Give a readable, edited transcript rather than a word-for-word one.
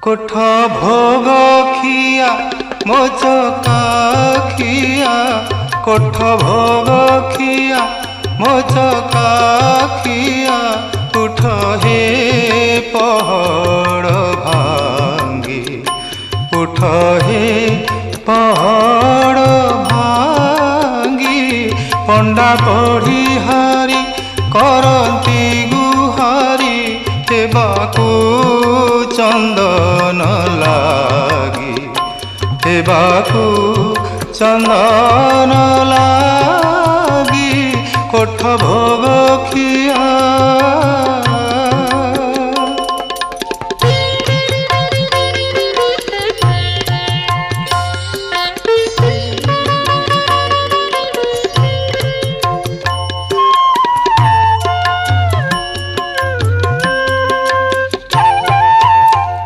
कोठ भोग खिया मोचका खिया कोठ भोग खिया मोचका खिया उठ हे पहाड़ भांगी उठ हे पहाड़ भांगी पंडा पढ़ी हारी करती गुहारी हेबाकू चंदन लागी हेबाकू चंदन लागी कोठ भोग खी